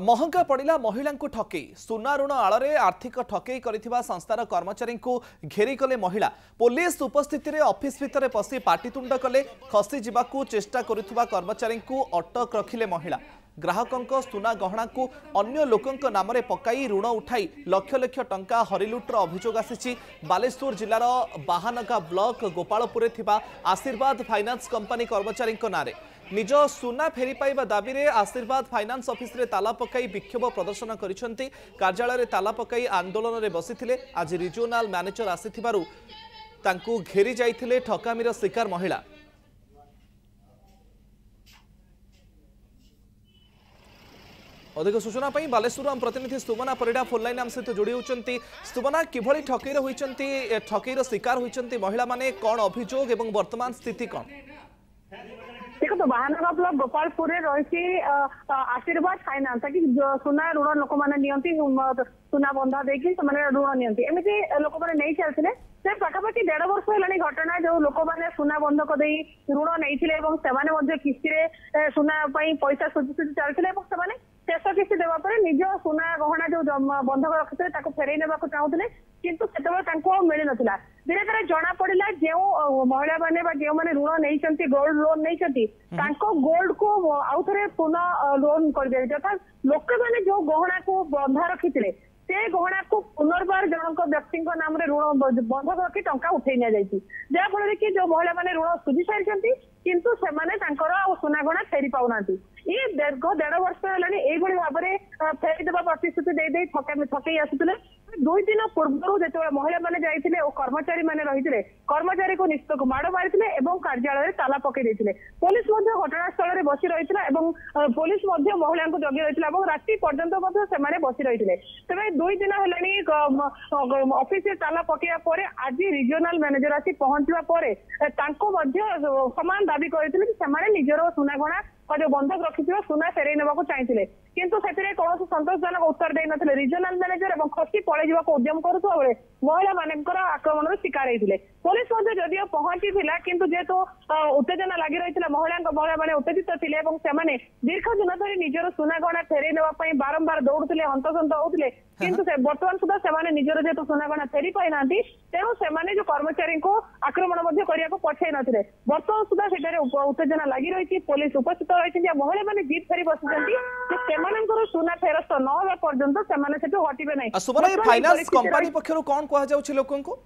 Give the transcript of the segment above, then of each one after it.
महंगा पड़ा महिला ठकई सुना ऋण आड़े आर्थिक ठकई कर संस्थार कर्मचारी घेरी कले महिला पुलिस उपस्थित ऑफिस भितर पशि पाटितुंड कले खसी जावाक चेष्टा करुवा कर्मचारी अटक रखिले महिला ग्राहकों सुना गहना को अन्य लोकों नाम पकाई ऋण उठाई लक्ष लक्ष टंका हरिलुट्र अभियोग आसी बालेश्वर जिलार बाहानगा ब्लॉक गोपालपुर आशीर्वाद फाइनान्स कंपनी कर्मचारी नारे निज सुना फेरी पाइबा दाबी रे आशीर्वाद फाइनान्स ऑफिस रे ताला पकाई विक्षोभ प्रदर्शन करिसेंती कार्यालय रे ताला पकाई आंदोलन रे बसिथिले आज रिजनल मैनेजर आसीथिबारु तांकू घेरी जाइथिले ठकामीर शिकार महिला। अधिक सूचना पाई बालेश्वर प्रतिनिधि स्तुमना परिडा फोन लाइन आम सहित जोड़ी होती। स्तुमना किभली ठकईर होइचंती ठकईर शिकार होइचंती महिला माने कौन अभियोग एवं वर्तमान स्थिति कौन? देखो तो बाहानगा ब्लॉक गोपालपुर रही आशीर्वाद फाइनान्स कि सुना ऋण लोक मैंने सुना बंधा देकी ऋण नियंती एमती लोक मैंने नहीं चलते से पाखापाखि 1.5 वर्ष है घटना जो लोक मैंने सुना बंधक दे ऋण नहीं किस्ती सुना पैसा सुझी चलते शेष किस्ती देवापर निज सुना गहना जो बंधक रखते फेरई ने चाहूले किंतु से मिल ना धीरे धीरे जना पड़ा जो महिला मैंने जो मैंने ऋण नहीं गोल्ड लोन नहीं गोल्ड को आउ थे पुनः लोन कर लोक मैंने जो गहना को बंधा रखी से गहना को पुनर्बार जनक व्यक्ति नाम ऋण बंधक रखी टंका उठे जहाँफल कि जो महिला मैंने ऋण सुझी सारी किंतु से सुना गहना फेरी पाऊना ये दीर्घ 1.5 वर्ष है भाव में फेरीदेवा प्रतिश्रुति ठकई आसुले 2 दिन पूर्व जो महिला मैंने जाते कर्मचारी मैंने रही कर्मचारी को निश्चित को माड़ मारी कार्यालय ताला पकई पुलिस घटनास्थल में बसी रही पुलिस महिला को जगी रही राति पर्यटन बसी रही तेज 2 दिन है ऑफिस ताला पकड़ा आज रिजनल मैनेजर आसी पहुंचा समान दाबी करते निजर सुना गहना जो बंधक रखी सुना फेरई ने चाहिए किंतु से कौन संतोषजनक उत्तर दे नथिले रिजनल मैनेजर और खसी पड़े उद्यम करुवा बेले महिला मानकर आक्रमण शिकार होते पुलिस जदिव पहुंची किंतु जेहेतु उत्तेजना लगी रही महिला मैंने उत्तेजित थे दीर्घ दिन धरी निजर सुना गहना फेरई ने बारंबार दौड़े हंतसंत होते किंतु बर्तमान सुधा से निजर जेहेतु सुना गहना फेरी पाई ना तेणु से जो कर्मचारी को आक्रमण करने को पठे नथिले बर्तमान सुधा से उत्तेजना लगी रही पुलिस उपस्थित रही महिला मैंने जीत फेरी बसी सुना फेरस्त न होगा पर्यंत से हटिबे नहीं। सुमना ये फाइनांस कंपनी पक्षरु कोन कहा जाउछि लोकन को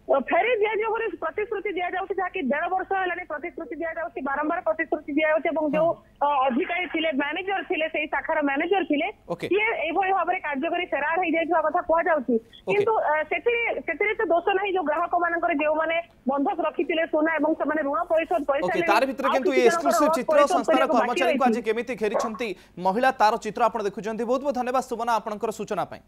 फेरी दिया जो प्रतिश्रुति दिया जाउछि जाकि 1.5 वर्ष है प्रतिश्रुति दिया जाउछि बारंबार प्रतिश्रुति दिया जाउछि एवं जो अधिकारी थिले मैनेजर थिले सेही शाखार मैनेजर थिले ये एभଳି भाबरे कार्यकारी फेरार हो जाइछा कथा कहा जाउछि किंतु सेतिरे तो दोष नहीं जो ग्राहक मानकर जे माने बंधक रखिथिले सोना एवं से माने ऋण परिशोध पैसा तार भितर किंतु ये एक्सक्लूसिव चित्र संस्थार कर्मचारी को आज केमिति घेरिछंती महिला तार चित्र आपण देखुछंती बहुत बहुत धन्यवाद सुमना आपनकर सूचना पई।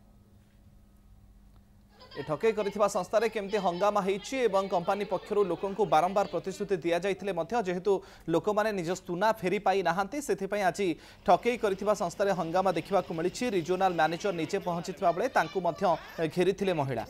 ठकई कर संस्था केमती हंगामा होती कंपानी पक्षर लोकों को बारंबार प्रतिश्रुति दि जाते जेहेतु लोक मैंने निज सुना फेरी पाई ना से आज ठकई कर संस्था हंगामा देखा मिली रिजनल मैनेजर निजे पहुंची बेले घेरी महिला।